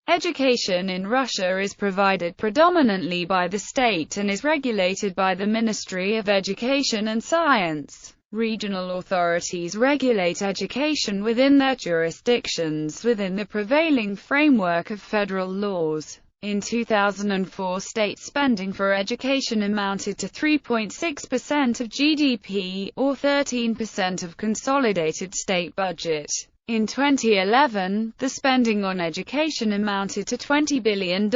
Education in Russia is provided predominantly by the state and is regulated by the Ministry of Education and Science. Regional authorities regulate education within their jurisdictions within the prevailing framework of federal laws. In 2004, state spending for education amounted to 3.6% of GDP, or 13% of consolidated state budget. In 2011, the spending on education amounted to $20 billion.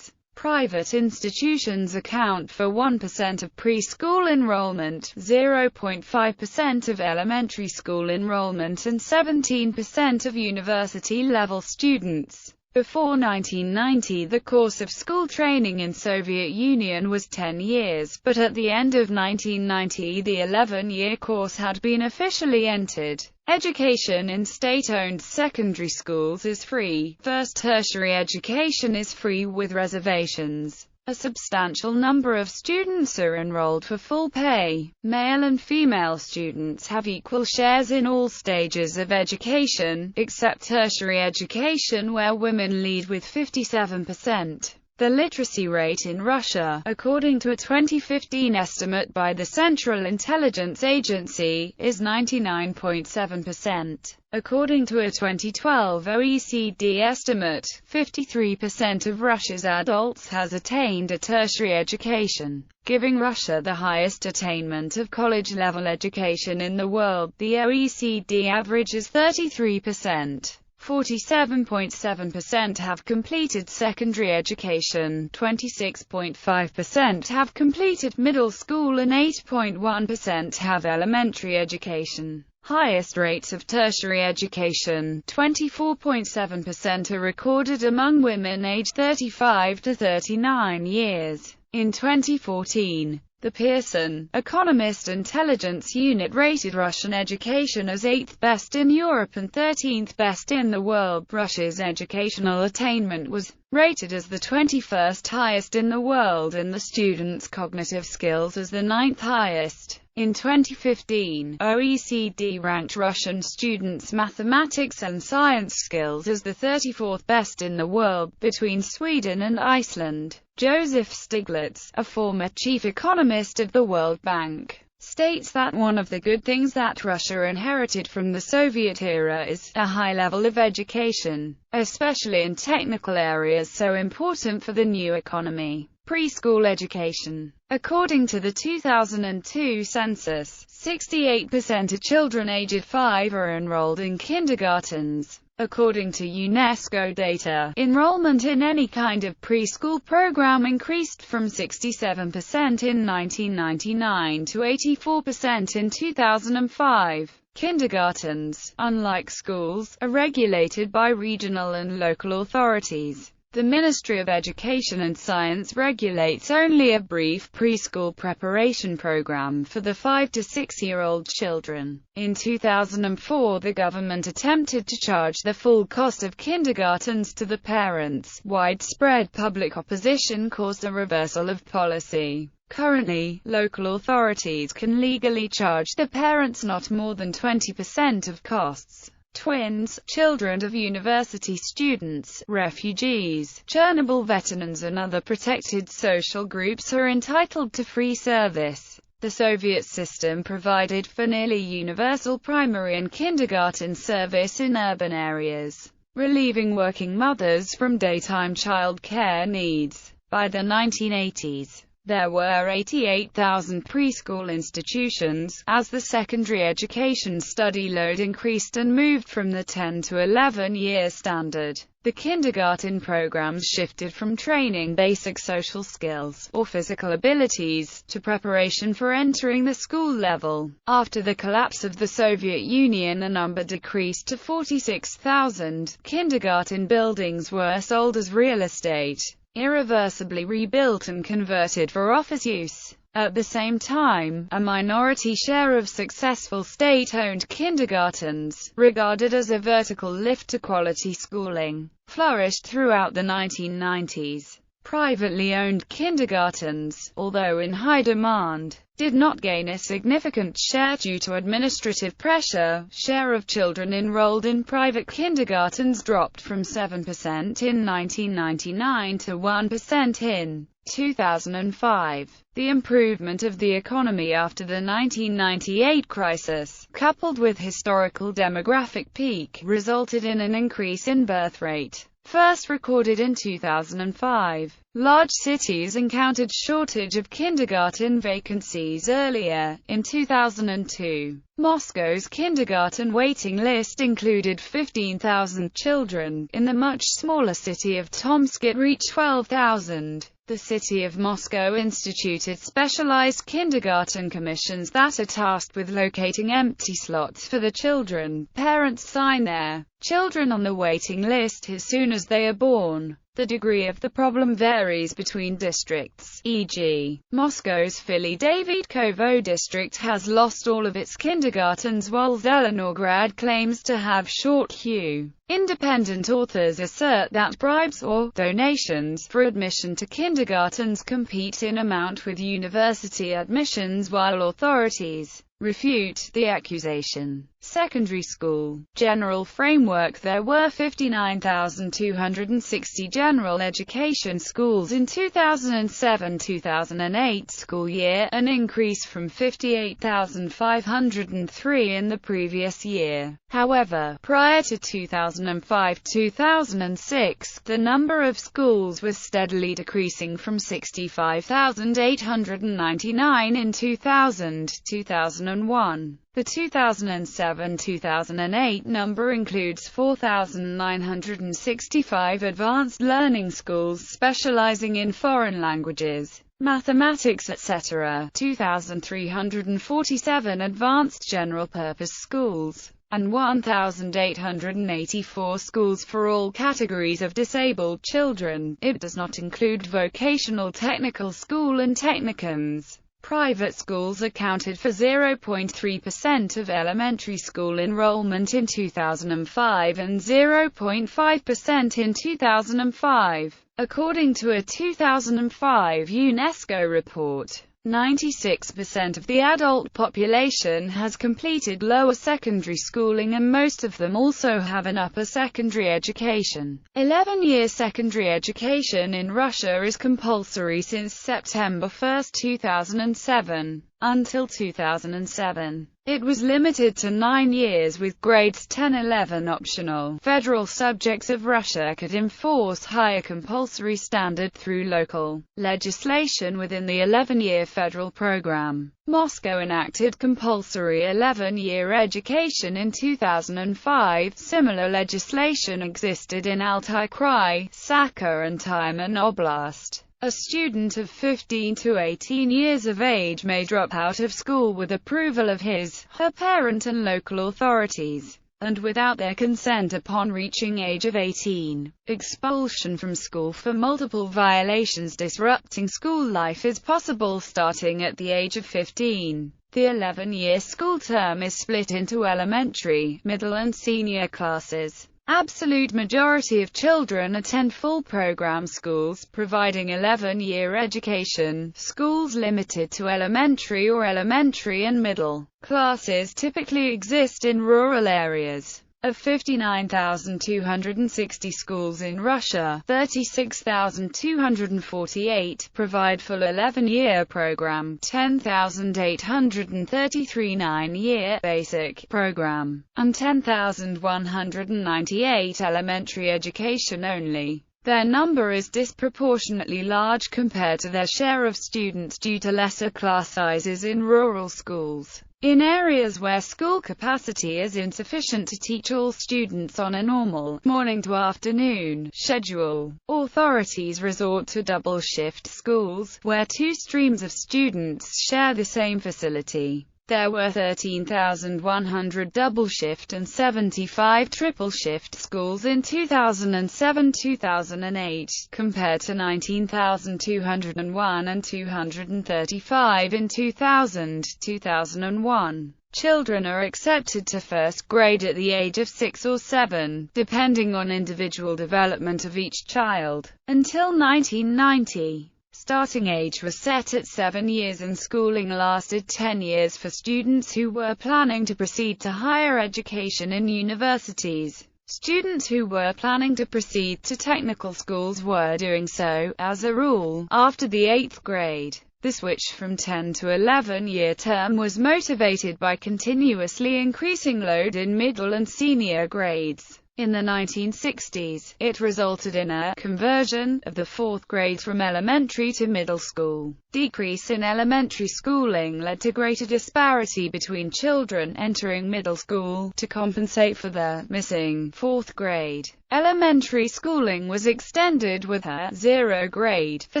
Private institutions account for 1% of preschool enrollment, 0.5% of elementary school enrollment and 17% of university-level students. Before 1990, the course of school training in Soviet Union was 10 years, but at the end of 1990 the 11-year course had been officially entered. Education in state-owned secondary schools is free. First tertiary education is free with reservations. A substantial number of students are enrolled for full pay. Male and female students have equal shares in all stages of education, except tertiary education where women lead with 57%. The literacy rate in Russia, according to a 2015 estimate by the Central Intelligence Agency, is 99.7%. According to a 2012 OECD estimate, 53% of Russia's adults has attained a tertiary education, giving Russia the highest attainment of college-level education in the world. The OECD average is 33%. 47.7% have completed secondary education, 26.5% have completed middle school and 8.1% have elementary education. Highest rates of tertiary education, 24.7%, are recorded among women aged 35 to 39 years. In 2014, the Pearson Economist Intelligence Unit rated Russian education as 8th best in Europe and 13th best in the world. Russia's educational attainment was rated as the 21st highest in the world and the students' cognitive skills as the 9th highest. In 2015, OECD ranked Russian students' mathematics and science skills as the 34th best in the world, between Sweden and Iceland. Joseph Stiglitz, a former chief economist of the World Bank, states that one of the good things that Russia inherited from the Soviet era is a high level of education, especially in technical areas so important for the new economy. Preschool education. According to the 2002 census, 68% of children aged 5 are enrolled in kindergartens. According to UNESCO data, enrollment in any kind of preschool program increased from 67% in 1999 to 84% in 2005. Kindergartens, unlike schools, are regulated by regional and local authorities. The Ministry of Education and Science regulates only a brief preschool preparation program for the 5 to 6-year-old children. In 2004, the government attempted to charge the full cost of kindergartens to the parents. Widespread public opposition caused a reversal of policy. Currently, local authorities can legally charge the parents not more than 20% of costs. Twins, children of university students, refugees, Chernobyl veterans and other protected social groups are entitled to free service. The Soviet system provided for nearly universal primary and kindergarten service in urban areas, relieving working mothers from daytime child care needs. By the 1980s, there were 88,000 preschool institutions. As the secondary education study load increased and moved from the 10 to 11-year standard, the kindergarten programs shifted from training basic social skills, or physical abilities, to preparation for entering the school level. After the collapse of the Soviet Union, the number decreased to 46,000. Kindergarten buildings were sold as real estate, irreversibly rebuilt and converted for office use. At the same time, a minority share of successful state-owned kindergartens, regarded as a vertical lift to quality schooling, flourished throughout the 1990s. Privately owned kindergartens, although in high demand, did not gain a significant share due to administrative pressure. Share of children enrolled in private kindergartens dropped from 7% in 1999 to 1% in 2005. The improvement of the economy after the 1998 crisis, coupled with historical demographic peak, resulted in an increase in birth rate, first recorded in 2005. Large cities encountered shortage of kindergarten vacancies earlier, in 2002. Moscow's kindergarten waiting list included 15,000 children. In the much smaller city of Tomsk it reached 12,000. The city of Moscow instituted specialized kindergarten commissions that are tasked with locating empty slots for the children. Parents sign their children on the waiting list as soon as they are born. The degree of the problem varies between districts, e.g., Moscow's Philly-Davidkovo district has lost all of its kindergartens while Zelenograd claims to have short queue. Independent authors assert that bribes or donations for admission to kindergartens compete in amount with university admissions, while authorities refute the accusation. Secondary school general framework. There were 59,260 general education schools in 2007-2008 school year, an increase from 58,503 in the previous year. However, prior to 2005-2006, the number of schools was steadily decreasing from 65,899 in 2000-2001. The 2007-2008 number includes 4,965 advanced learning schools specializing in foreign languages, mathematics, etc., 2,347 advanced general-purpose schools, and 1,884 schools for all categories of disabled children. It does not include vocational technical school and technicums. Private schools accounted for 0.3% of elementary school enrollment in 2005 and 0.5% in 2005. According to a 2005 UNESCO report, 96% of the adult population has completed lower secondary schooling, and most of them also have an upper secondary education. 11-year secondary education in Russia is compulsory since September 1, 2007. Until 2007, it was limited to 9 years, with grades 10-11 optional. Federal subjects of Russia could enforce higher compulsory standard through local legislation within the 11-year federal program. Moscow enacted compulsory 11-year education in 2005. Similar legislation existed in Altai Krai, Sakha and Tyumen Oblast. A student of 15 to 18 years of age may drop out of school with approval of his/her parent and local authorities, and without their consent upon reaching age of 18. Expulsion from school for multiple violations disrupting school life is possible starting at the age of 15. The 11-year school term is split into elementary, middle and senior classes. Absolute majority of children attend full program schools, providing 11-year education. Schools limited to elementary or elementary and middle classes typically exist in rural areas. Of 59,260 schools in Russia, 36,248 provide full 11-year program, 10,833 9-year basic program, and 10,198 elementary education only. Their number is disproportionately large compared to their share of students due to lesser class sizes in rural schools. In areas where school capacity is insufficient to teach all students on a normal, morning to afternoon, schedule, authorities resort to double-shift schools, where two streams of students share the same facility. There were 13,100 double-shift and 75 triple-shift schools in 2007-2008, compared to 19,201 and 235 in 2000-2001. Children are accepted to first grade at the age of 6 or 7, depending on individual development of each child. Until 1990, Starting age was set at 7 years and schooling lasted 10 years for students who were planning to proceed to higher education in universities. Students who were planning to proceed to technical schools were doing so, as a rule, after the 8th grade. The switch from 10 to 11-year term was motivated by continuously increasing load in middle and senior grades. In the 1960s, it resulted in a conversion of the 4th grade from elementary to middle school. Decrease in elementary schooling led to greater disparity between children entering middle school. To compensate for the missing 4th grade, elementary schooling was extended with a 0 grade for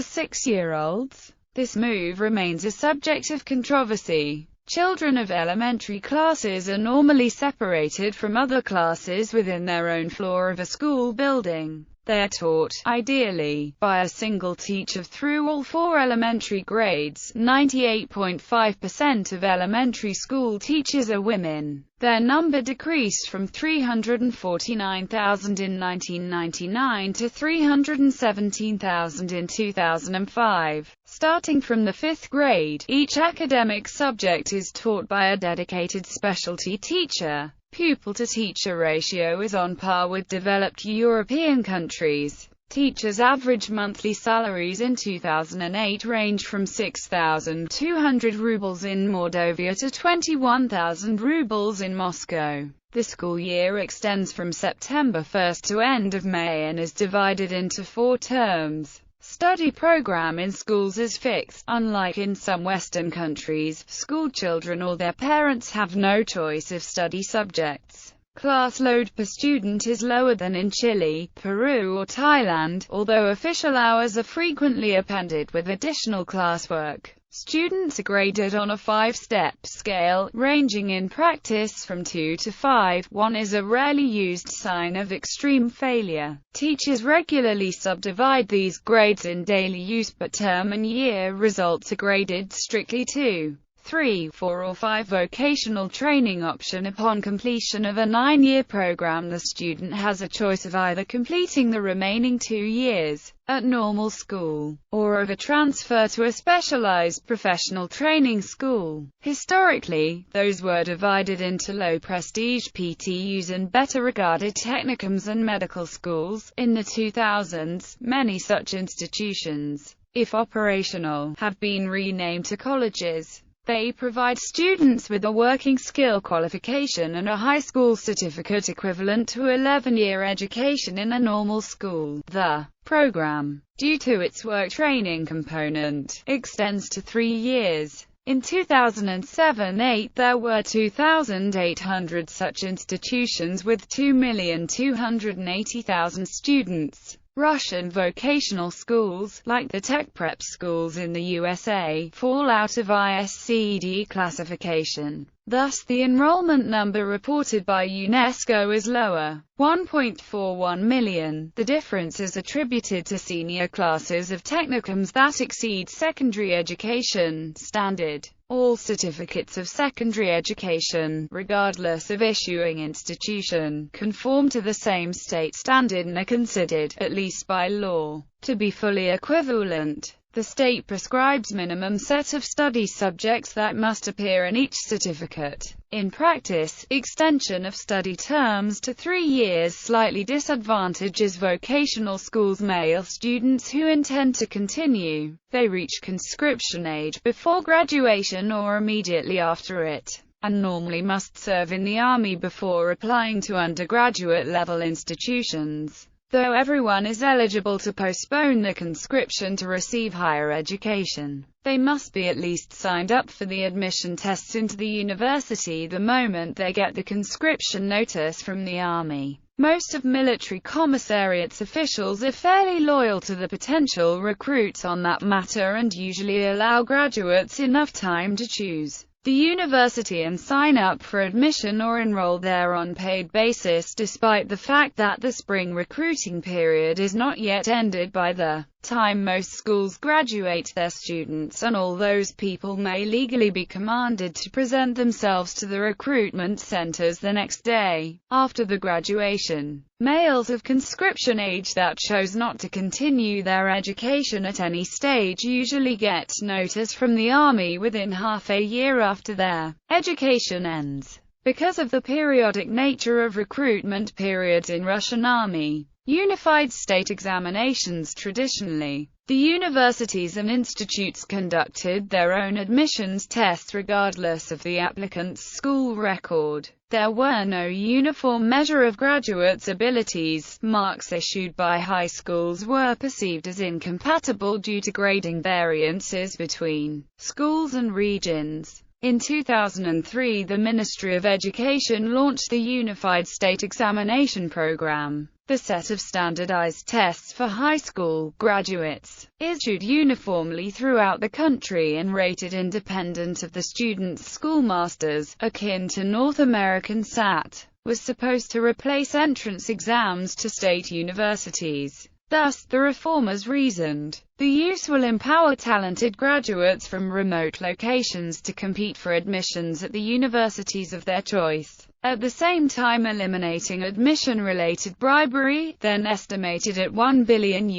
6-year-olds. This move remains a subject of controversy. Children of elementary classes are normally separated from other classes within their own floor of a school building. They are taught, ideally, by a single teacher through all 4 elementary grades. 98.5% of elementary school teachers are women. Their number decreased from 349,000 in 1999 to 317,000 in 2005. Starting from the 5th grade, each academic subject is taught by a dedicated specialty teacher. Pupil-to-teacher ratio is on par with developed European countries. Teachers' average monthly salaries in 2008 range from 6,200 rubles in Mordovia to 21,000 rubles in Moscow. The school year extends from September 1 to end of May and is divided into 4 terms. Study program in schools is fixed. Unlike in some Western countries, school children or their parents have no choice of study subjects. Class load per student is lower than in Chile, Peru or Thailand, although official hours are frequently appended with additional classwork. Students are graded on a 5-step scale, ranging in practice from 2 to 5. 1 is a rarely used sign of extreme failure. Teachers regularly subdivide these grades in daily use, but term and year results are graded strictly 2, 3, 4 or 5 vocational training option. Upon completion of a 9-year program, the student has a choice of either completing the remaining 2 years at normal school, or of a transfer to a specialized professional training school. Historically, those were divided into low-prestige PTUs and better-regarded technicums and medical schools. In the 2000s, many such institutions, if operational, have been renamed to colleges. They provide students with a working skill qualification and a high school certificate equivalent to 11-year education in a normal school. The program, due to its work training component, extends to 3 years. In 2007-08 there were 2,800 such institutions with 2,280,000 students. Russian vocational schools, like the tech prep schools in the USA, fall out of ISCD classification. Thus the enrollment number reported by UNESCO is lower, 1.41 million. The difference is attributed to senior classes of technicums that exceed secondary education standard. All certificates of secondary education, regardless of issuing institution, conform to the same state standard and are considered, at least by law, to be fully equivalent. The state prescribes minimum set of study subjects that must appear in each certificate. In practice, extension of study terms to 3 years slightly disadvantages vocational schools' male students who intend to continue. They reach conscription age before graduation or immediately after it, and normally must serve in the army before applying to undergraduate-level institutions. Though everyone is eligible to postpone the conscription to receive higher education, they must be at least signed up for the admission tests into the university the moment they get the conscription notice from the army. Most of military commissariat's officials are fairly loyal to the potential recruits on that matter and usually allow graduates enough time to choose the university and sign up for admission or enroll there on paid basis, despite the fact that the spring recruiting period is not yet ended by the time most schools graduate their students, and all those people may legally be commanded to present themselves to the recruitment centers the next day after the graduation. Males of conscription age that chose not to continue their education at any stage usually get notice from the Army within half a year after their education ends. Because of the periodic nature of recruitment periods in Russian Army Unified State examinations, traditionally, the universities and institutes conducted their own admissions tests regardless of the applicant's school record. There were no uniform measure of graduates' abilities. Marks issued by high schools were perceived as incompatible due to grading variances between schools and regions. In 2003, the Ministry of Education launched the Unified State Examination Program. The set of standardized tests for high school graduates, issued uniformly throughout the country and rated independent of the students' schoolmasters, akin to North American SAT, was supposed to replace entrance exams to state universities. Thus, the reformers reasoned, the use will empower talented graduates from remote locations to compete for admissions at the universities of their choice, at the same time eliminating admission-related bribery, then estimated at $1 billion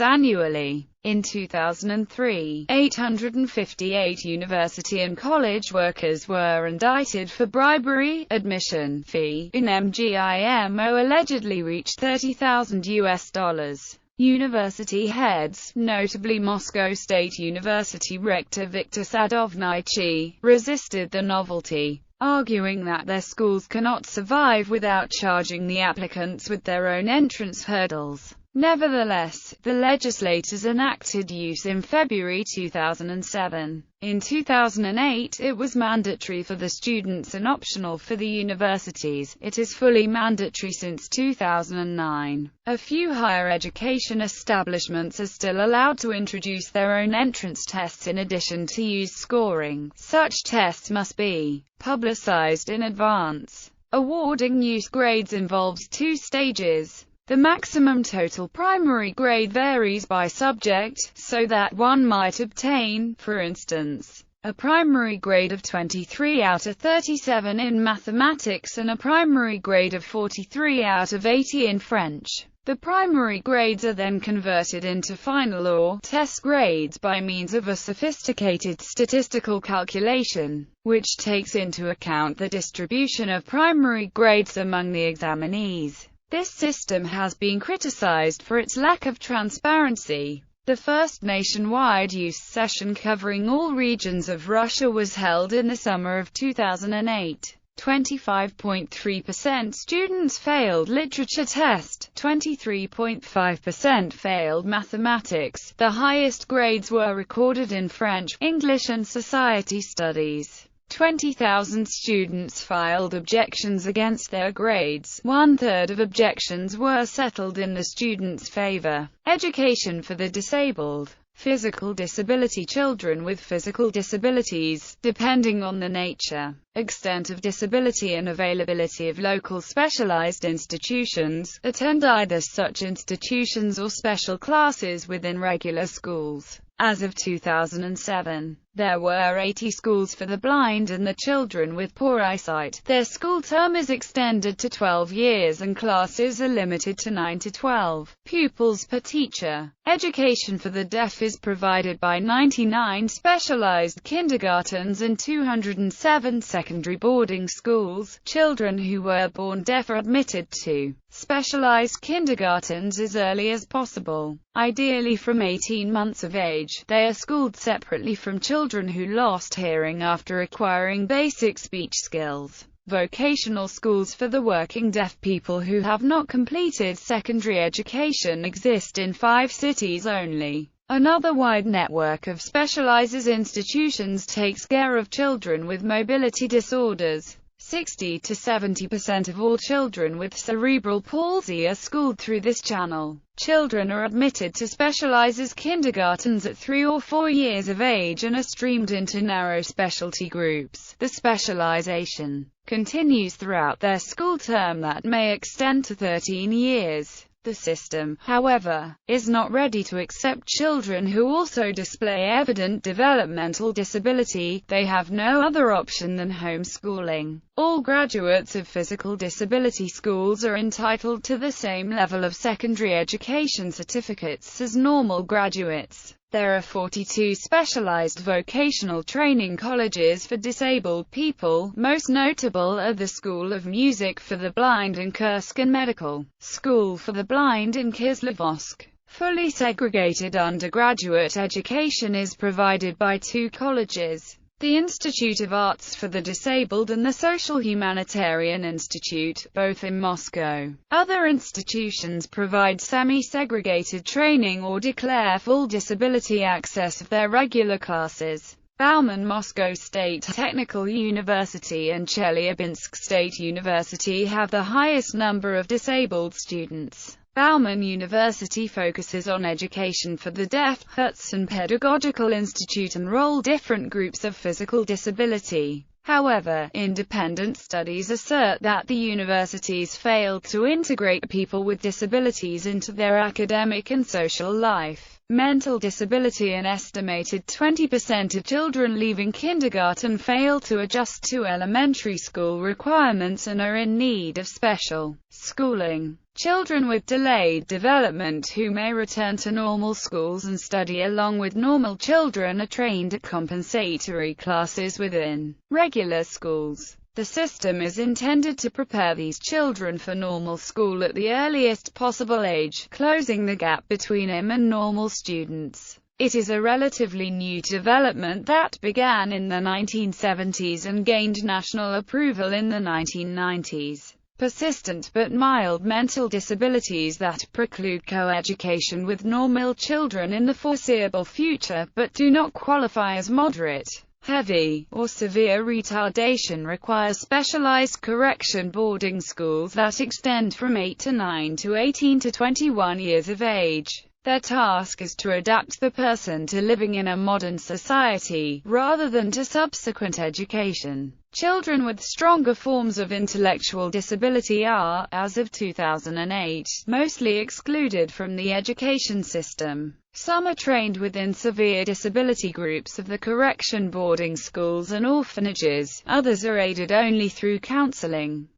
annually. In 2003, 858 university and college workers were indicted for bribery. Admission fee in MGIMO allegedly reached $30,000. University heads, notably Moscow State University rector Viktor Sadovniky, resisted the novelty, arguing that their schools cannot survive without charging the applicants with their own entrance hurdles. Nevertheless, the legislators enacted use in February 2007. In 2008, it was mandatory for the students and optional for the universities. It is fully mandatory since 2009. A few higher education establishments are still allowed to introduce their own entrance tests in addition to use scoring. Such tests must be publicized in advance. Awarding use grades involves two stages. The maximum total primary grade varies by subject, so that one might obtain, for instance, a primary grade of 23 out of 37 in mathematics and a primary grade of 43 out of 80 in French. The primary grades are then converted into final or test grades by means of a sophisticated statistical calculation, which takes into account the distribution of primary grades among the examinees. This system has been criticized for its lack of transparency. The first nationwide use session covering all regions of Russia was held in the summer of 2008. 25.3% students failed literature test, 23.5% failed mathematics. The highest grades were recorded in French, English and society studies. 20,000 students filed objections against their grades. One-third of objections were settled in the students' favor. Education for the disabled. Physical disability. Children with physical disabilities, depending on the nature, extent of disability and availability of local specialized institutions, attend either such institutions or special classes within regular schools. As of 2007, there were 80 schools for the blind and the children with poor eyesight. Their school term is extended to 12 years and classes are limited to 9 to 12 pupils per teacher. Education for the deaf is provided by 99 specialized kindergartens and 207 secondary boarding schools. Children who were born deaf are admitted to specialized kindergartens as early as possible, ideally from 18 months of age. They are schooled separately from children who lost hearing after acquiring basic speech skills. Vocational schools for the working deaf people who have not completed secondary education exist in 5 cities only. Another wide network of specialized institutions takes care of children with mobility disorders. 60 to 70% of all children with cerebral palsy are schooled through this channel. Children are admitted to specialized kindergartens at 3 or 4 years of age and are streamed into narrow specialty groups. The specialization continues throughout their school term that may extend to 13 years. The system, however, is not ready to accept children who also display evident developmental disability. They have no other option than homeschooling. All graduates of physical disability schools are entitled to the same level of secondary education certificates as normal graduates. There are 42 specialized vocational training colleges for disabled people. Most notable are the School of Music for the Blind and Kursk Medical School for the Blind in Kislovodsk. Fully segregated undergraduate education is provided by two colleges: the Institute of Arts for the Disabled and the Social Humanitarian Institute, both in Moscow. Other institutions provide semi-segregated training or declare full disability access of their regular classes. Bauman Moscow State Technical University and Chelyabinsk State University have the highest number of disabled students. Bauman University focuses on education for the deaf. Hudson Pedagogical Institute enroll different groups of physical disability. However, independent studies assert that the universities failed to integrate people with disabilities into their academic and social life. Mental disability: an estimated 20% of children leaving kindergarten fail to adjust to elementary school requirements and are in need of special schooling. Children with delayed development who may return to normal schools and study along with normal children are trained at compensatory classes within regular schools. The system is intended to prepare these children for normal school at the earliest possible age, closing the gap between them and normal students. It is a relatively new development that began in the 1970s and gained national approval in the 1990s. Persistent but mild mental disabilities that preclude co-education with normal children in the foreseeable future, but do not qualify as moderate, heavy, or severe retardation require specialized correction boarding schools that extend from 8 to 9 to 18 to 21 years of age. Their task is to adapt the person to living in a modern society, rather than to subsequent education. Children with stronger forms of intellectual disability are, as of 2008, mostly excluded from the education system. Some are trained within severe disability groups of the correction boarding schools and orphanages, others are aided only through counseling.